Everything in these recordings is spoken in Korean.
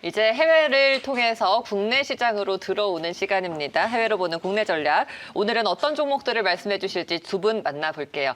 이제 해외를 통해서 국내 시장으로 들어오는 시간입니다. 해외로 보는 국내 전략. 오늘은 어떤 종목들을 말씀해 주실지 두 분 만나볼게요.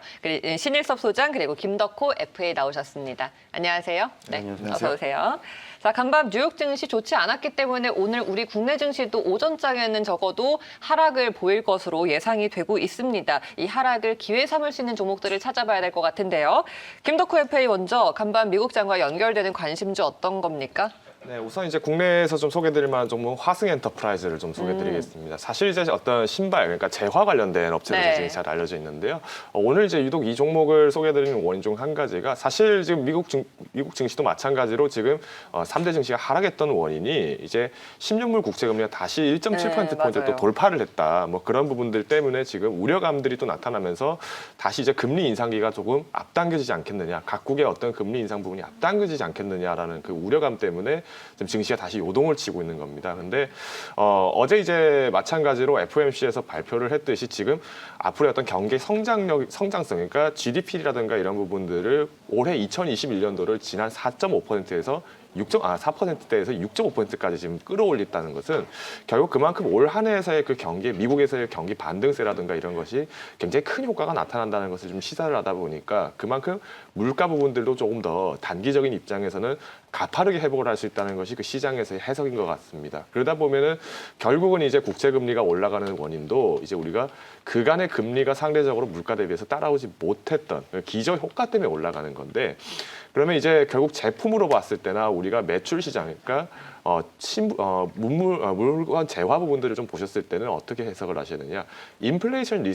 신일섭 소장 그리고 김덕호 FA 나오셨습니다. 안녕하세요. 네, 안녕하세요. 어서 오세요. 자, 간밤 뉴욕 증시 좋지 않았기 때문에 오늘 우리 국내 증시도 오전장에는 적어도 하락을 보일 것으로 예상이 되고 있습니다. 이 하락을 기회 삼을 수 있는 종목들을 찾아봐야 될 것 같은데요. 김덕호 FA 먼저 간밤 미국장과 연결되는 관심주 어떤 겁니까? 네, 우선 이제 국내에서 좀 소개드릴 만한 종목은 화승엔터프라이즈를 좀 소개드리겠습니다. 사실 이제 어떤 신발, 그러니까 재화 관련된 업체로 네. 지금 잘 알려져 있는데요. 오늘 이제 유독 이 종목을 소개드리는 원인 중 한 가지가 사실 지금 미국 증시도 마찬가지로 지금 3대 증시가 하락했던 원인이 이제 10년물 국채금리가 다시 1.7%포인트 맞아요. 또 돌파를 했다. 뭐 그런 부분들 때문에 지금 우려감들이 또 나타나면서 다시 이제 금리 인상기가 조금 앞당겨지지 않겠느냐. 각국의 어떤 금리 인상 부분이 앞당겨지지 않겠느냐라는 그 우려감 때문에 지금 증시가 다시 요동을 치고 있는 겁니다. 근데 어제 이제 마찬가지로 FOMC에서 발표를 했듯이 지금 앞으로의 어떤 경제 성장성, 그러니까 GDP라든가 이런 부분들을 올해 2021년도를 지난 4.5%에서 4%대에서 6.5%까지 지금 끌어올렸다는 것은 결국 그만큼 올 한 해에서의 그 경기, 미국에서의 경기 반등세라든가 이런 것이 굉장히 큰 효과가 나타난다는 것을 좀 시사를 하다 보니까 그만큼 물가 부분들도 조금 더 단기적인 입장에서는 가파르게 회복을 할 수 있다는 것이 그 시장에서의 해석인 것 같습니다. 그러다 보면은 결국은 이제 국채 금리가 올라가는 원인도 이제 우리가 그간의 금리가 상대적으로 물가 대비해서 따라오지 못했던 기저 효과 때문에 올라가는 건데 그러면 이제 결국 제품으로 봤을 때나 우리가 매출 시장, 그러니까 물건 재화 부분들을 좀 보셨을 때는 어떻게 해석을 하시느냐? 인플레이션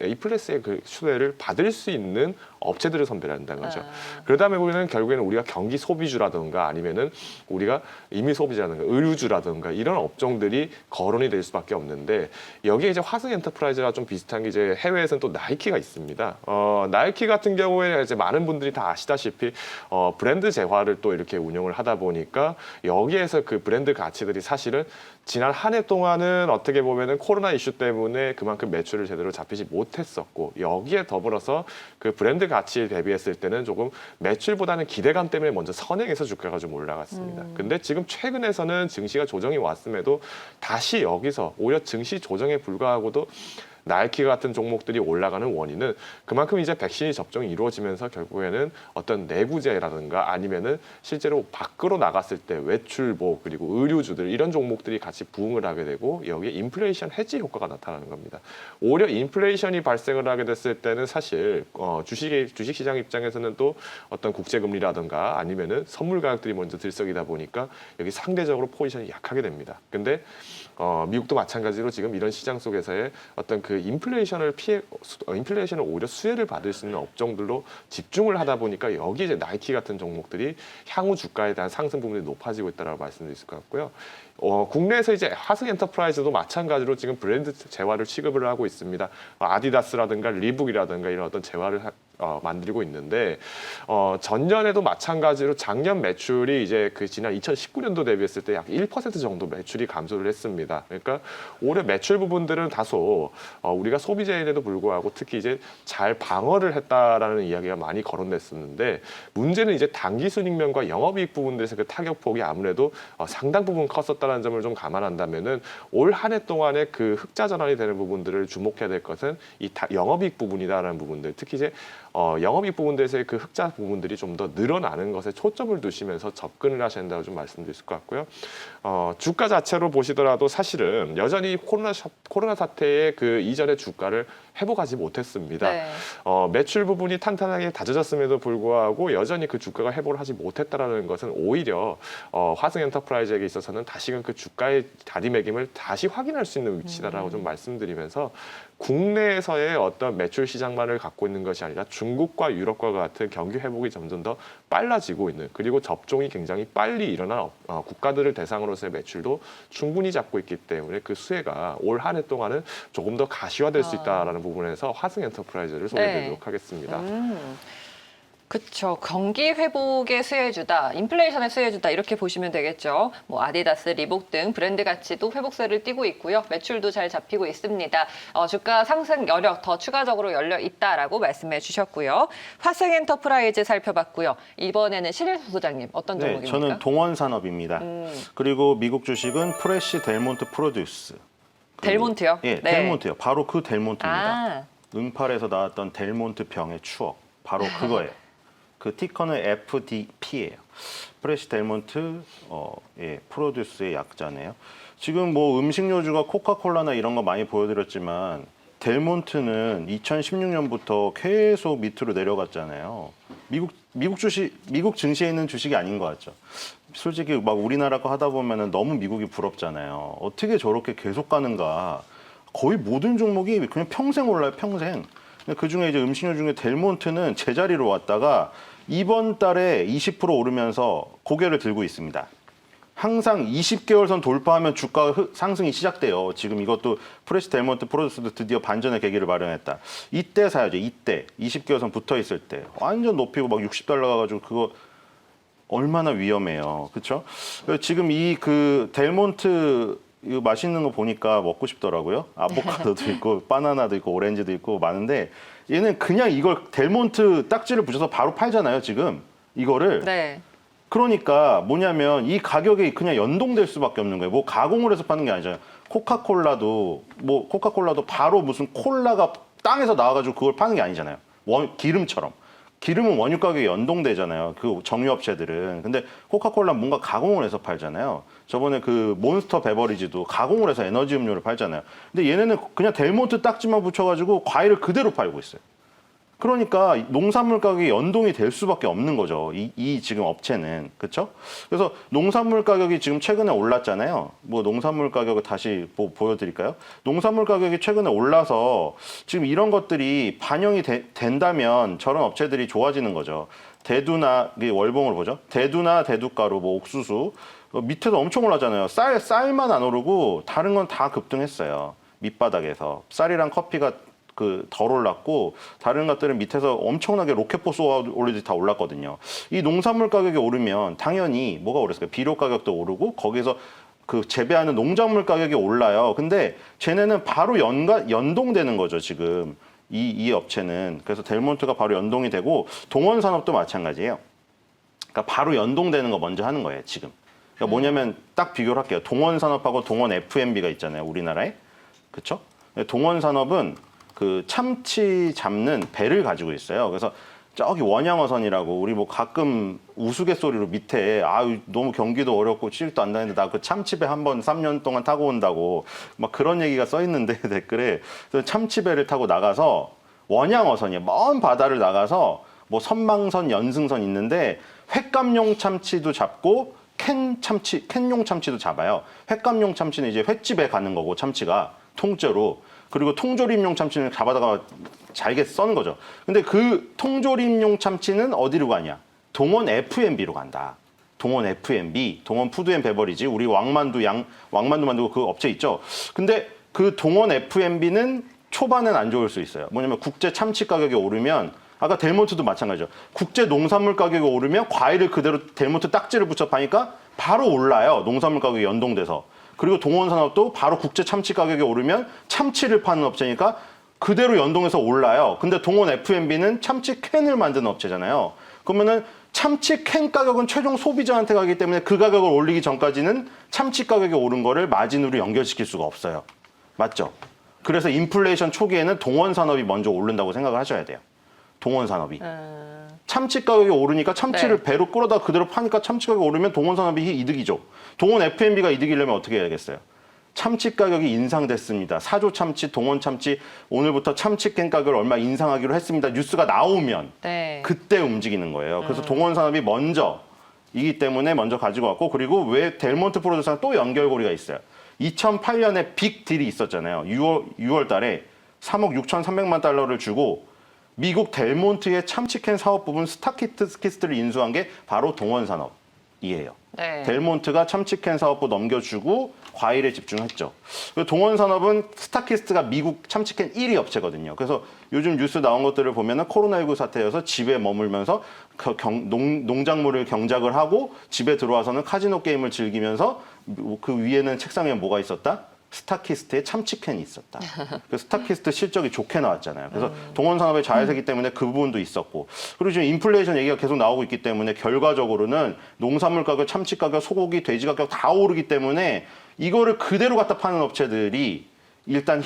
인플레이션의 그 수혜를 받을 수 있는 업체들을 선별한다는 거죠. 그러다 보면 결국에는 우리가 경기 소비주라든가 아니면은 우리가 임의 소비자라든가 의류주라든가 이런 업종들이 거론이 될 수밖에 없는데 여기에 이제 화승 엔터프라이즈가 좀 비슷한 게 이제 해외에서는 또 나이키가 있습니다. 나이키 같은 경우에 이제 많은 분들이 다 아시다시피 브랜드 재화를 또 이렇게 운영을 하다 보니까 여기에서 그 브랜드 가치들이 사실은 지난 한 해 동안은 어떻게 보면은 코로나 이슈 때문에 그만큼 매출을 제대로 잡히지 못했었고 여기에 더불어서 그 브랜드 가치에 대비했을 때는 조금 매출보다는 기대감 때문에 먼저 선행해서 주가가 좀 올라갔습니다. 근데 지금 최근에서는 증시가 조정이 왔음에도 다시 여기서 오히려 증시 조정에 불과하고도 나이키 같은 종목들이 올라가는 원인은 그만큼 이제 백신이 접종이 이루어지면서 결국에는 어떤 내구재라든가 아니면은 실제로 밖으로 나갔을 때 외출복 그리고 의류주들 이런 종목들이 같이 부응을 하게 되고 여기에 인플레이션 해지 효과가 나타나는 겁니다. 오히려 인플레이션이 발생을 하게 됐을 때는 사실 주식시장 입장에서는 또 어떤 국제금리라든가 아니면은 선물 가격들이 먼저 들썩이다 보니까 여기 상대적으로 포지션이 약하게 됩니다. 근데 미국도 마찬가지로 지금 이런 시장 속에서의 어떤 그 인플레이션을 오히려 수혜를 받을 수 있는 업종들로 집중을 하다 보니까 여기 이제 나이키 같은 종목들이 향후 주가에 대한 상승 부분이 높아지고 있다라고 말씀드릴 수 같고요. 국내에서 이제 화승 엔터프라이즈도 마찬가지로 지금 브랜드 재화를 취급을 하고 있습니다. 아디다스라든가 리북이라든가 이런 어떤 재화를 만들고 있는데 전년에도 마찬가지로 작년 매출이 이제 그 지난 2019년도 대비했을 때 약 1% 정도 매출이 감소를 했습니다. 그러니까 올해 매출 부분들은 다소 우리가 소비재인에도 불구하고 특히 이제 잘 방어를 했다라는 이야기가 많이 거론됐었는데 문제는 이제 당기 순이익면과 영업이익 부분들에서 그 타격폭이 아무래도 상당 부분 컸었다는 점을 좀 감안한다면은 올 한 해 동안에 그 흑자 전환이 되는 부분들을 주목해야 될 것은 이 영업이익 부분이다라는 부분들 특히 이제 영업이익 부분들에서의 그 흑자 부분들이 좀 더 늘어나는 것에 초점을 두시면서 접근을 하셔야 된다고 좀 말씀드릴 수 같고요. 주가 자체로 보시더라도 사실은 여전히 코로나 사태의 그 이전의 주가를 회복하지 못했습니다. 네. 매출 부분이 탄탄하게 다져졌음에도 불구하고 여전히 그 주가가 회복을 하지 못했다라는 것은 오히려 화승 엔터프라이즈에게 있어서는 다시금 그 주가의 자리매김을 다시 확인할 수 있는 위치다라고 좀 말씀드리면서 국내에서의 어떤 매출 시장만을 갖고 있는 것이 아니라 중국과 유럽과 같은 경기 회복이 점점 더 빨라지고 있는 그리고 접종이 굉장히 빨리 일어난 국가들을 대상으로서의 매출도 충분히 잡고 있기 때문에 그 수혜가 올 한 해 동안은 조금 더 가시화될 수 있다라는 부분에서 화승 엔터프라이즈를 소개드리도록 하겠습니다. 그렇죠. 경기 회복의 수혜주다, 인플레이션의 수혜주다 이렇게 보시면 되겠죠. 뭐 아디다스, 리복 등 브랜드 가치도 회복세를 띠고 있고요. 매출도 잘 잡히고 있습니다. 주가 상승 여력 더 추가적으로 열려 있다라고 말씀해 주셨고요. 화생엔터프라이즈 살펴봤고요. 이번에는 신일수 소장님 어떤 네, 종목입니까? 저는 동원산업입니다. 그리고 미국 주식은 프레시 델몬트 프로듀스. 델몬트요? 예, 네. 델몬트요. 바로 그 델몬트입니다. 아, 응팔에서 나왔던 델몬트 병의 추억. 바로 그거예요. 그 티커는 FDP예요. 프레시 델몬트 예, 프로듀스의 약자네요. 지금 뭐 음식료주가 코카콜라나 이런 거 많이 보여드렸지만 델몬트는 2016년부터 계속 밑으로 내려갔잖아요. 미국 증시에 있는 주식이 아닌 것 같죠. 솔직히 막 우리나라 거 하다 보면은 너무 미국이 부럽잖아요. 어떻게 저렇게 계속 가는가. 거의 모든 종목이 그냥 평생 올라요, 평생. 그 중에 이제 음식료 중에 델몬트는 제자리로 왔다가 이번 달에 20% 오르면서 고개를 들고 있습니다. 항상 20개월선 돌파하면 주가 상승이 시작돼요. 지금 이것도 프레시 델몬트 프로듀스도 드디어 반전의 계기를 마련했다. 이때 사야죠. 이때 20개월선 붙어 있을 때 완전 높이고 막 60달러 가가지고 그거 얼마나 위험해요. 그렇죠? 지금 이 그 델몬트 이거 맛있는 거 보니까 먹고 싶더라고요. 아보카도도 있고 바나나도 있고 오렌지도 있고 많은데 얘는 그냥 이걸 델몬트 딱지를 붙여서 바로 팔잖아요. 지금 이거를. 네. 그러니까 뭐냐면 이 가격이 그냥 연동될 수밖에 없는 거예요. 뭐 가공을 해서 파는 게 아니잖아요. 코카콜라도 바로 무슨 콜라가 땅에서 나와가지고 그걸 파는 게 아니잖아요. 기름처럼. 기름은 원유 가격이 연동되잖아요. 그 정유업체들은. 근데 코카콜라는 뭔가 가공을 해서 팔잖아요. 저번에 그 몬스터 베버리지도 가공을 해서 에너지 음료를 팔잖아요. 근데 얘네는 그냥 델몬트 딱지만 붙여가지고 과일을 그대로 팔고 있어요. 그러니까 농산물 가격이 연동이 될 수밖에 없는 거죠. 이 지금 업체는. 그렇죠? 그래서 농산물 가격이 지금 최근에 올랐잖아요. 뭐 농산물 가격을 다시 보여드릴까요? 농산물 가격이 최근에 올라서 지금 이런 것들이 반영이 된다면 저런 업체들이 좋아지는 거죠. 대두나 월봉을 보죠. 대두나 대두가루, 뭐 옥수수 밑에서 엄청 올랐잖아요. 쌀만 안 오르고 다른 건 다 급등했어요. 밑바닥에서 쌀이랑 커피가 덜 올랐고 다른 것들은 밑에서 엄청나게 로켓포 쏘아 올리듯이 다 올랐거든요. 이 농산물 가격이 오르면 당연히 뭐가 오르을까요? 비료 가격도 오르고 거기서 그 재배하는 농작물 가격이 올라요. 근데 쟤네는 바로 연동되는 거죠, 지금. 이 업체는. 그래서 델몬트가 바로 연동이 되고 동원산업도 마찬가지예요. 그러니까 바로 연동되는 거 먼저 하는 거예요, 지금. 그러니까 뭐냐면 딱 비교를 할게요. 동원산업하고 동원 FMB가 있잖아요, 우리나라에. 그렇죠? 동원산업은 그 참치 잡는 배를 가지고 있어요. 그래서 저기 원양어선이라고 우리 뭐 가끔 우스갯소리로 밑에 너무 경기도 어렵고 취직도 안 다니는데 나 그 참치배 한번 3년 동안 타고 온다고 막 그런 얘기가 써 있는데 댓글에 그래서 참치배를 타고 나가서 원양어선이에요. 먼 바다를 나가서 뭐 선망선, 연승선 있는데 횟감용 참치도 잡고 캔용 참치도 잡아요. 횟감용 참치는 이제 횟집에 가는 거고 참치가 통째로. 그리고 통조림용 참치는 잡아다가 잘게 써는 거죠. 근데 그 통조림용 참치는 어디로 가냐? 동원 FMB로 간다. 동원 FMB, 동원 푸드 앤 베버리지, 우리 왕만두 만들고 그 업체 있죠. 근데 그 동원 FMB는 초반엔 안 좋을 수 있어요. 뭐냐면 국제 참치 가격이 오르면 아까 델몬트도 마찬가지죠. 국제 농산물 가격이 오르면 과일을 그대로 델몬트 딱지를 붙여 파니까 바로 올라요. 농산물 가격이 연동돼서. 그리고 동원산업도 바로 국제 참치 가격이 오르면 참치를 파는 업체니까 그대로 연동해서 올라요. 근데 동원 FMB는 참치 캔을 만드는 업체잖아요. 그러면은 참치 캔 가격은 최종 소비자한테 가기 때문에 그 가격을 올리기 전까지는 참치 가격이 오른 거를 마진으로 연결시킬 수가 없어요. 맞죠? 그래서 인플레이션 초기에는 동원산업이 먼저 오른다고 생각을 하셔야 돼요. 동원산업이. 참치 가격이 오르니까 참치를 네. 배로 끌어다 그대로 파니까 참치 가격이 오르면 동원산업이 이득이죠. 동원 FMB가 이득이려면 어떻게 해야겠어요? 참치 가격이 인상됐습니다. 사조 참치, 동원 참치, 오늘부터 참치캔 가격을 얼마 인상하기로 했습니다. 뉴스가 나오면 네. 그때 움직이는 거예요. 그래서 동원산업이 먼저이기 때문에 먼저 가지고 왔고, 그리고 왜 델몬트 프로듀스랑 또 연결고리가 있어요. 2008년에 빅 딜이 있었잖아요. 6월 달에 3억 6,300만 달러를 주고 미국 델몬트의 참치캔 사업 부분 스타키스트를 인수한 게 바로 동원산업이에요. 네. 델몬트가 참치캔 사업부 넘겨주고 과일에 집중했죠. 동원산업은 스타키스트가 미국 참치캔 1위 업체거든요. 그래서 요즘 뉴스 나온 것들을 보면은 코로나19 사태여서 집에 머물면서 농작물을 경작을 하고 집에 들어와서는 카지노 게임을 즐기면서 그 위에는 책상에 뭐가 있었다? 스타키스트의 참치캔이 있었다. 그 스타키스트 실적이 좋게 나왔잖아요. 그래서 동원산업의 자회사이기 때문에 그 부분도 있었고, 그리고 지금 인플레이션 얘기가 계속 나오고 있기 때문에 결과적으로는 농산물 가격, 참치 가격, 소고기, 돼지 가격 다 오르기 때문에 이거를 그대로 갖다 파는 업체들이 일단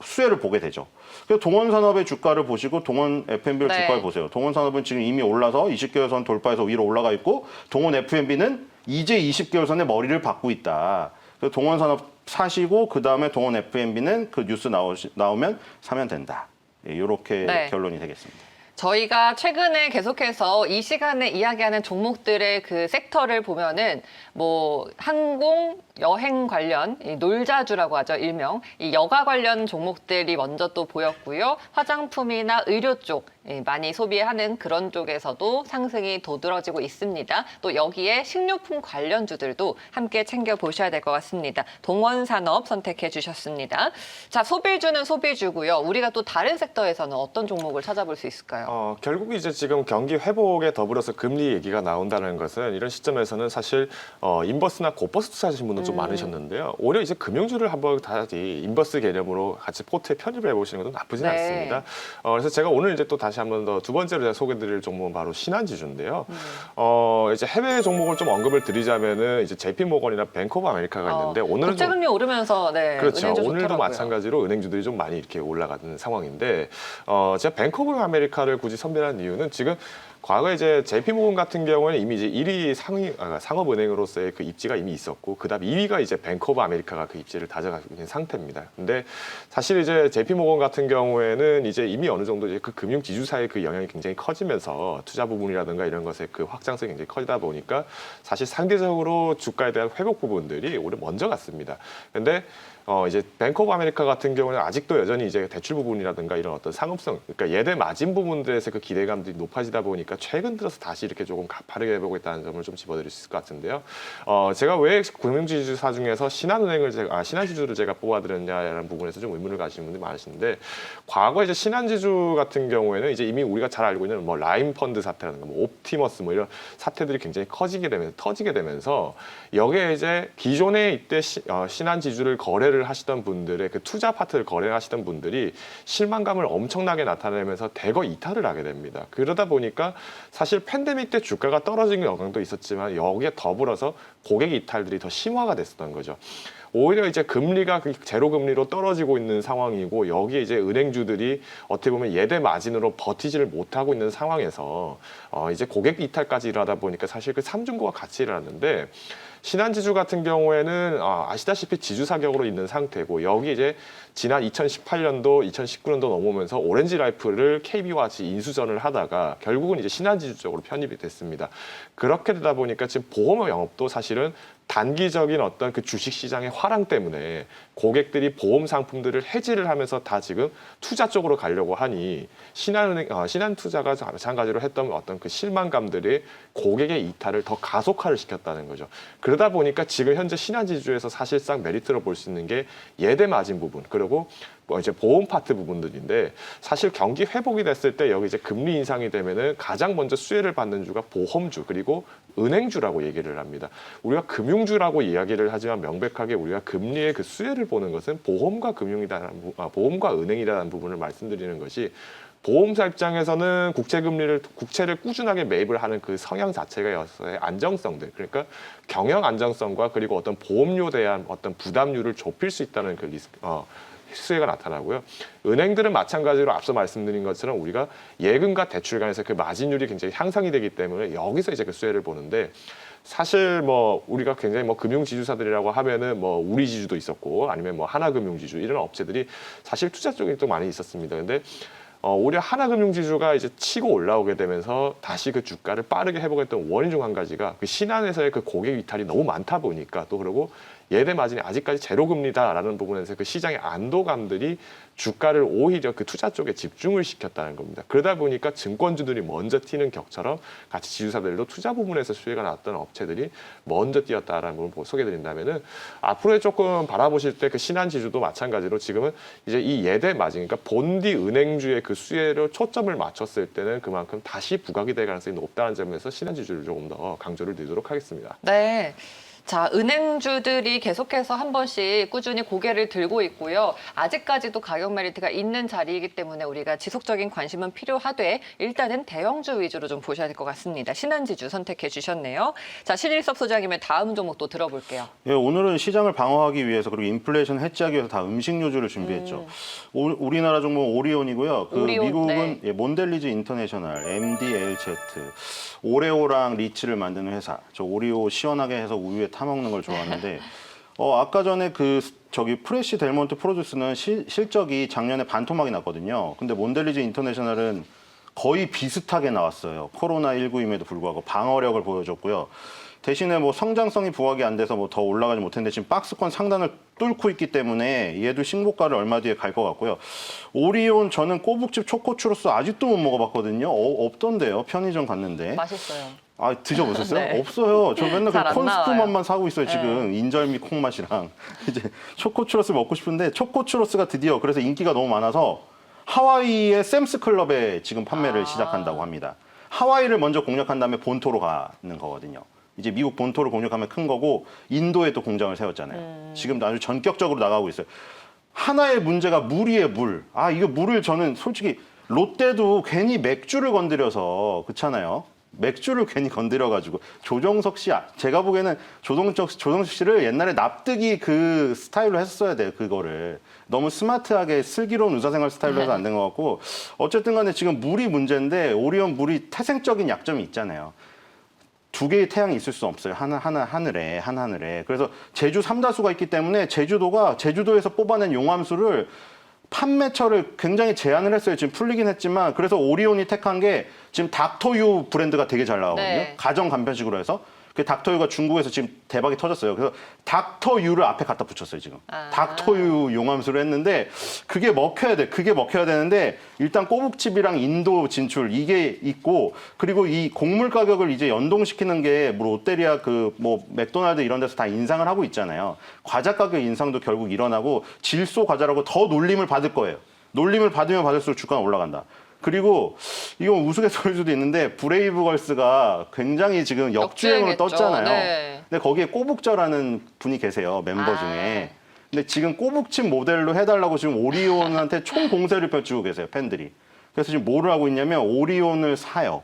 수혜를 보게 되죠. 그래서 동원산업의 주가를 보시고 동원 F&B를 네. 주가를 보세요. 동원산업은 지금 이미 올라서 20개월 선 돌파해서 위로 올라가 있고, 동원 F&B는 이제 20개월 선에 머리를 박고 있다. 그래서 동원산업 사시고 그 다음에 동원 F&B는 그 뉴스 나오면 사면 된다. 이렇게 네. 결론이 되겠습니다. 저희가 최근에 계속해서 이 시간에 이야기하는 종목들의 그 섹터를 보면은 뭐 항공, 여행 관련, 이 놀자주라고 하죠, 일명. 이 여가 관련 종목들이 먼저 또 보였고요. 화장품이나 의료 쪽 많이 소비하는 그런 쪽에서도 상승이 도드러지고 있습니다. 또 여기에 식료품 관련주들도 함께 챙겨보셔야 될 것 같습니다. 동원산업 선택해 주셨습니다. 자, 소비주는 소비주고요. 우리가 또 다른 섹터에서는 어떤 종목을 찾아볼 수 있을까요? 결국 이제 지금 경기 회복에 더불어서 금리 얘기가 나온다는 것은 이런 시점에서는 사실 인버스나 고버스 투자하신 분들 좀 많으셨는데요. 오히려 이제 금융주를 한번 다시 인버스 개념으로 같이 포트에 편입을 해보시는 것도 나쁘진 네. 않습니다. 그래서 제가 오늘 이제 또 다시 한 번 더 두 번째로 제가 소개드릴 종목은 바로 신한지주인데요. 이제 해외 종목을 좀 언급을 드리자면은 이제 JP 모건이나 뱅크 오브 아메리카가 있는데 오늘은 국제금리 오르면서 그렇죠. 은행주 오늘도 좋더라고요. 마찬가지로 은행주들이 좀 많이 이렇게 올라가는 상황인데 제가 뱅크 오브 아메리카를 굳이 선별한 이유는 지금 과거에 이제 JP모건 같은 경우에는 이미 이제 1위 상업은행으로서의 그 입지가 이미 있었고, 그다음 2위가 이제 뱅크 오브 아메리카가 그 입지를 다져가고 있는 상태입니다. 근데 사실 이제 JP모건 같은 경우에는 이제 이미 어느 정도 이제 그 금융 지주사의 그 영향이 굉장히 커지면서 투자 부분이라든가 이런 것의 그 확장성이 굉장히 커지다 보니까 사실 상대적으로 주가에 대한 회복 부분들이 오히려 먼저 갔습니다. 근데 이제 뱅크 오브 아메리카 같은 경우는 아직도 여전히 이제 대출 부분이라든가 이런 어떤 상업성, 그러니까 예대 마진 부분들에서 그 기대감들이 높아지다 보니까 최근 들어서 다시 이렇게 조금 가파르게 해보고 있다는 점을 좀 집어드릴 수 있을 것 같은데요. 제가 왜 금융지주사 중에서 신한지주를 제가 뽑아드렸냐라는 부분에서 좀 의문을 가시는 분들이 많으신데, 과거 이제 신한지주 같은 경우에는 이제 이미 우리가 잘 알고 있는 뭐 라임 펀드 사태라든가 뭐 옵티머스 뭐 이런 사태들이 굉장히 터지게 되면서 여기에 이제 기존에 이때 신한지주를 거래를 하시던 분들의 그 투자 파트를 거래하시던 분들이 실망감을 엄청나게 나타내면서 대거 이탈을 하게 됩니다. 그러다 보니까 사실 팬데믹 때 주가가 떨어진 영향도 있었지만 여기에 더불어서 고객 이탈들이 더 심화가 됐었던 거죠. 오히려 이제 금리가 제로 금리로 떨어지고 있는 상황이고, 여기에 이제 은행주들이 어떻게 보면 예대 마진으로 버티지를 못하고 있는 상황에서 이제 고객 이탈까지 일어나다 보니까 사실 그 삼중고가 같이 일어났는데, 신한지주 같은 경우에는 아시다시피 지주 사격으로 있는 상태고, 여기 이제 지난 2018년도, 2019년도 넘어오면서 오렌지라이프를 KB와 같이 인수전을 하다가 결국은 이제 신한지주 쪽으로 편입이 됐습니다. 그렇게 되다 보니까 지금 보험 영업도 사실은 단기적인 어떤 그 주식시장의 화랑 때문에 고객들이 보험 상품들을 해지를 하면서 다 지금 투자 쪽으로 가려고 하니 신한투자가 마찬가지로 했던 어떤 그 실망감들이 고객의 이탈을 더 가속화를 시켰다는 거죠. 그러다 보니까 지금 현재 신한지주에서 사실상 메리트로 볼 수 있는 게 예대 마진 부분, 그리고 뭐 이제 보험 파트 부분들인데, 사실 경기 회복이 됐을 때 여기 이제 금리 인상이 되면은 가장 먼저 수혜를 받는 주가 보험주 그리고 은행주라고 얘기를 합니다. 우리가 금융주라고 이야기를 하지만 명백하게 우리가 금리의 그 수혜를 보는 것은 보험과 보험과 은행이라는 부분을 말씀드리는 것이, 보험사 입장에서는 국채를 꾸준하게 매입을 하는 그 성향 자체가 여서의 안정성들, 그러니까 경영 안정성과 그리고 어떤 보험료에 대한 어떤 부담률을 좁힐 수 있다는 그 수혜가 나타나고요. 은행들은 마찬가지로 앞서 말씀드린 것처럼 우리가 예금과 대출 간에서 그 마진율이 굉장히 향상이 되기 때문에 여기서 이제 그 수혜를 보는데, 사실 뭐 우리가 굉장히 뭐 금융지주사들이라고 하면은 뭐 우리지주도 있었고 아니면 뭐 하나금융지주 이런 업체들이 사실 투자 쪽에 또 많이 있었습니다. 근데 오히려 하나금융지주가 이제 치고 올라오게 되면서 다시 그 주가를 빠르게 회복했던 원인 중 한 가지가 그 신한에서의 그 고객 이탈이 너무 많다 보니까, 또 그리고 예대 마진이 아직까지 제로금리다라는 부분에서 그 시장의 안도감들이 주가를 오히려 그 투자 쪽에 집중을 시켰다는 겁니다. 그러다 보니까 증권주들이 먼저 튀는 격처럼 같이 지주사들도 투자 부분에서 수혜가 났던 업체들이 먼저 뛰었다라는 부분을 소개드린다면은 앞으로에 조금 바라보실 때 그 신한지주도 마찬가지로 지금은 이제 이 예대 마진, 그러니까 본디 은행주의 그 수혜로 초점을 맞췄을 때는 그만큼 다시 부각이 될 가능성이 높다는 점에서 신한지주를 조금 더 강조를 드리도록 하겠습니다. 네. 자, 은행주들이 계속해서 한 번씩 꾸준히 고개를 들고 있고요. 아직까지도 가격 메리트가 있는 자리이기 때문에 우리가 지속적인 관심은 필요하되 일단은 대형주 위주로 좀 보셔야 될 것 같습니다. 신한지주 선택해 주셨네요. 자, 신일섭 소장님의 다음 종목도 들어볼게요. 예, 오늘은 시장을 방어하기 위해서 그리고 인플레이션 해지하기 위해서 다 음식료주를 준비했죠. 우리나라 종목 오리온이고요. 그 오리온, 미국은 네. 예, 몬델리즈 인터내셔널, MDLZ, 오레오랑 리치를 만드는 회사. 저 오리오 시원하게 해서 우유에 타 먹는 걸 좋아하는데 아까 전에 저기 프레시 델몬트 프로듀스는 실적이 작년에 반토막이 났거든요. 근데 몬델리즈 인터내셔널은 거의 비슷하게 나왔어요. 코로나19임에도 불구하고 방어력을 보여줬고요. 대신에 뭐 성장성이 부각이 안 돼서 뭐 더 올라가지 못했는데 지금 박스권 상단을 뚫고 있기 때문에 얘도 신고가를 얼마 뒤에 갈 것 같고요. 오리온 저는 꼬북집 초코추로스 아직도 못 먹어봤거든요. 없던데요. 편의점 갔는데. 맛있어요. 아, 드셔보셨어요? 네. 없어요. 저 맨날 잘안 콘스프 나와요. 맛만 사고 있어요, 지금. 인절미 콩맛이랑. 이제 초코추로스 먹고 싶은데 초코추로스가 드디어 그래서 인기가 너무 많아서 하와이의 샘스 클럽에 지금 판매를 시작한다고 합니다. 하와이를 먼저 공략한 다음에 본토로 가는 거거든요. 이제 미국 본토를 공략하면 큰 거고 인도에 또 공장을 세웠잖아요. 지금 아주 전격적으로 나가고 있어요. 하나의 문제가 물이에요, 물. 아, 이거 물을 저는 솔직히 롯데도 괜히 맥주를 건드려서 그렇잖아요. 맥주를 괜히 건드려가지고 조정석 씨, 제가 보기에는 조정석 씨를 옛날에 납득이 그 스타일로 했었어야 돼요. 그거를 너무 스마트하게 슬기로운 의사생활 스타일로 해서 안 된 것 같고 어쨌든 간에 지금 물이 문제인데 오리온 물이 태생적인 약점이 있잖아요. 두 개의 태양이 있을 수 없어요. 하늘에. 그래서 제주 삼다수가 있기 때문에 제주도에서 뽑아낸 용암수를 판매처를 굉장히 제한을 했어요. 지금 풀리긴 했지만 그래서 오리온이 택한 게 지금 닥터유 브랜드가 되게 잘 나오거든요. 네. 가정 간편식으로 해서 그 닥터유가 중국에서 지금 대박이 터졌어요. 그래서 닥터유를 앞에 갖다 붙였어요. 지금 닥터유 용암수를 했는데 그게 먹혀야 돼. 그게 먹혀야 되는데 일단 꼬북칩이랑 인도 진출 이게 있고 그리고 이 곡물 가격을 이제 연동시키는 게 뭐 롯데리아 그 뭐 맥도날드 이런 데서 다 인상을 하고 있잖아요. 과자 가격 인상도 결국 일어나고 질소 과자라고 더 놀림을 받을 거예요. 놀림을 받으면 받을수록 주가가 올라간다. 그리고 이건 우스갯소리일 수도 있는데 브레이브걸스가 굉장히 지금 역주행으로 역주행했죠. 떴잖아요. 네. 근데 거기에 꼬북저라는 분이 계세요. 멤버 중에. 근데 지금 꼬북칩 모델로 해달라고 지금 오리온한테 총 공세를 펼치고 계세요. 팬들이. 그래서 지금 뭐를 하고 있냐면 오리온을 사요.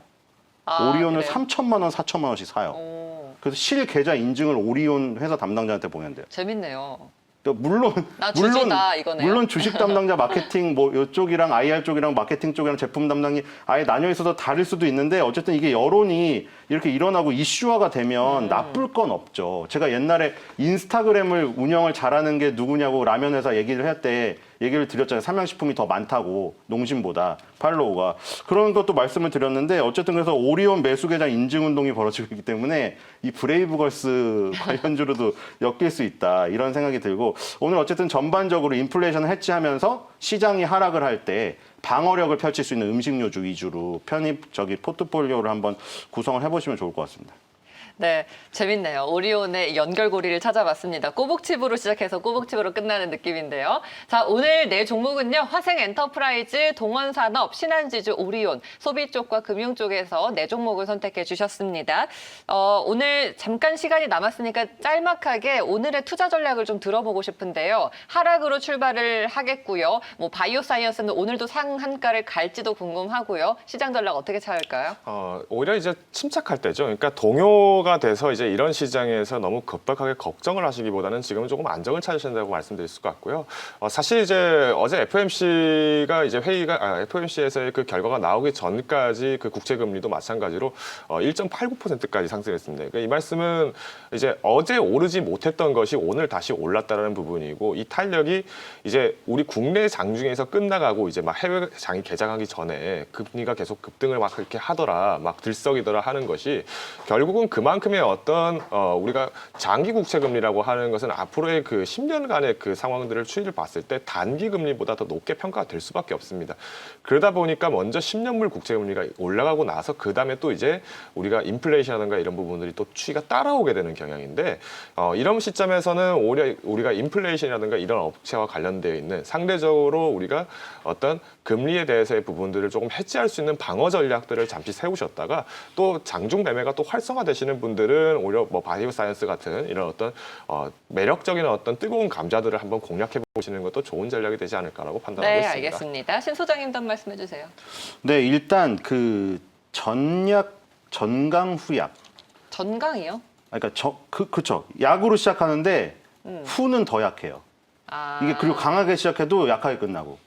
오리온을 그래요? 3천만 원, 4천만 원씩 사요. 오, 그래서 실계좌 인증을 오리온 회사 담당자한테 보내야 돼요. 재밌네요. 물론 나 주주다, 이거네요. 물론 주식 담당자 마케팅 뭐 이쪽이랑 IR 쪽이랑 마케팅 쪽이랑 제품 담당이 아예 나뉘어 있어서 다를 수도 있는데 어쨌든 이게 여론이 이렇게 일어나고 이슈화가 되면 나쁠 건 없죠. 제가 옛날에 인스타그램을 운영을 잘하는 게 누구냐고 라면 회사 얘기를 할 때 얘기를 드렸잖아요. 삼양식품이 더 많다고 농심보다 팔로우가 그런 것도 말씀을 드렸는데 어쨌든 그래서 오리온 매수 계좌 인증 운동이 벌어지고 있기 때문에 이 브레이브걸스 관련주로도 엮일 수 있다 이런 생각이 들고 오늘 어쨌든 전반적으로 인플레이션을 해치하면서 시장이 하락을 할 때 방어력을 펼칠 수 있는 음식료주 위주로 편입 포트폴리오를 한번 구성을 해보시면 좋을 것 같습니다. 네, 재밌네요. 오리온의 연결고리를 찾아봤습니다. 꼬북칩으로 시작해서 꼬북칩으로 끝나는 느낌인데요. 자, 오늘 네 종목은요. 화생엔터프라이즈, 동원산업, 신한지주, 오리온, 소비 쪽과 금융 쪽에서 네 종목을 선택해 주셨습니다. 오늘 잠깐 시간이 남았으니까 짤막하게 오늘의 투자 전략을 좀 들어보고 싶은데요. 하락으로 출발을 하겠고요. 뭐 바이오 사이언스는 오늘도 상한가를 갈지도 궁금하고요. 시장 전략 어떻게 찾을까요? 오히려 이제 침착할 때죠. 그러니까 동요가 돼서 이제 이런 시장에서 너무 급박하게 걱정을 하시기보다는 지금은 조금 안정을 찾으셔야 된다고 말씀드릴 것 같고요. 사실 이제 어제 FOMC가 이제 FOMC에서의 그 결과가 나오기 전까지 그 국채 금리도 마찬가지로 1.89%까지 상승했습니다. 그러니까 이 말씀은 이제 어제 오르지 못했던 것이 오늘 다시 올랐다라는 부분이고 이 탄력이 이제 우리 국내 장중에서 끝나가고 이제 막 해외 장이 개장하기 전에 금리가 계속 급등을 막 그렇게 하더라, 막 들썩이더라 하는 것이 결국은 그만큼 그만큼의 어떤 우리가 장기 국채 금리라고 하는 것은 앞으로의 그 10년간의 그 상황들을 추이를 봤을 때 단기 금리보다 더 높게 평가가 될 수밖에 없습니다. 그러다 보니까 먼저 10년물 국채 금리가 올라가고 나서 그 다음에 또 이제 우리가 인플레이션이라든가 이런 부분들이 또 추이가 따라오게 되는 경향인데 이런 시점에서는 오히려 우리가 인플레이션이라든가 이런 업체와 관련되어 있는 상대적으로 우리가 어떤 금리에 대해서의 부분들을 조금 해지할 수 있는 방어 전략들을 잠시 세우셨다가 또 장중 매매가 또 활성화되시는 분들은 오히려 뭐 바이오 사이언스 같은 이런 어떤 매력적인 어떤 뜨거운 감자들을 한번 공략해 보시는 것도 좋은 전략이 되지 않을까라고 판단하고 네, 있습니다. 알겠습니다. 신 소장님도 한 말씀 해주세요. 네, 일단 그 전강 후약. 전강이요? 그러니까 그쵸. 약으로 시작하는데 후는 더 약해요. 아, 이게 그리고 강하게 시작해도 약하게 끝나고.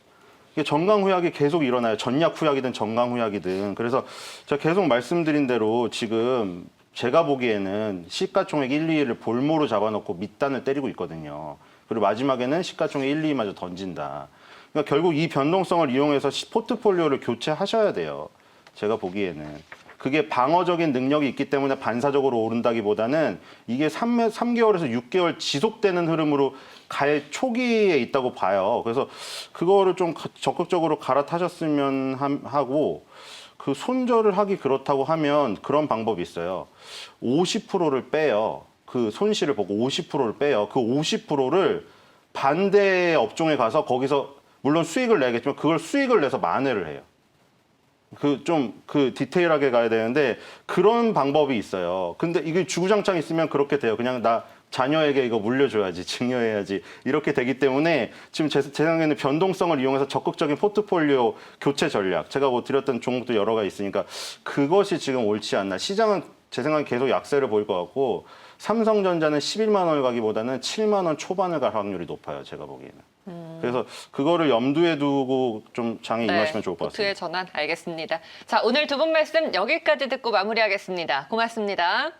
이게 전강 후약이 계속 일어나요. 전약 후약이든 전강 후약이든. 그래서 제가 계속 말씀드린 대로 지금 제가 보기에는 시가총액 1, 2위를 볼모로 잡아놓고 밑단을 때리고 있거든요. 그리고 마지막에는 시가총액 1, 2위마저 던진다. 그러니까 결국 이 변동성을 이용해서 포트폴리오를 교체하셔야 돼요. 제가 보기에는. 그게 방어적인 능력이 있기 때문에 반사적으로 오른다기보다는 이게 3개월에서 6개월 지속되는 흐름으로 갈 초기에 있다고 봐요. 그래서 그거를 좀 적극적으로 갈아타셨으면 하고 그 손절을 하기 그렇다고 하면 그런 방법이 있어요. 50%를 빼요. 그 손실을 보고 50%를 빼요. 그 50%를 반대 업종에 가서 거기서 물론 수익을 내겠지만 그걸 수익을 내서 만회를 해요. 그 디테일하게 가야 되는데 그런 방법이 있어요. 근데 이게 주구장창 있으면 그렇게 돼요. 그냥 나 자녀에게 이거 물려줘야지, 증여해야지 이렇게 되기 때문에 지금 제 생각에는 변동성을 이용해서 적극적인 포트폴리오 교체 전략 제가 뭐 드렸던 종목도 여러 가지 있으니까 그것이 지금 옳지 않나. 시장은 제 생각엔 계속 약세를 보일 것 같고 삼성전자는 11만 원을 가기보다는 7만 원 초반을 갈 확률이 높아요. 제가 보기에는. 그래서 그거를 염두에 두고 좀 장에 임하시면 좋을 것 같습니다. 보트의 전환 알겠습니다. 자, 오늘 두 분 말씀 여기까지 듣고 마무리하겠습니다. 고맙습니다.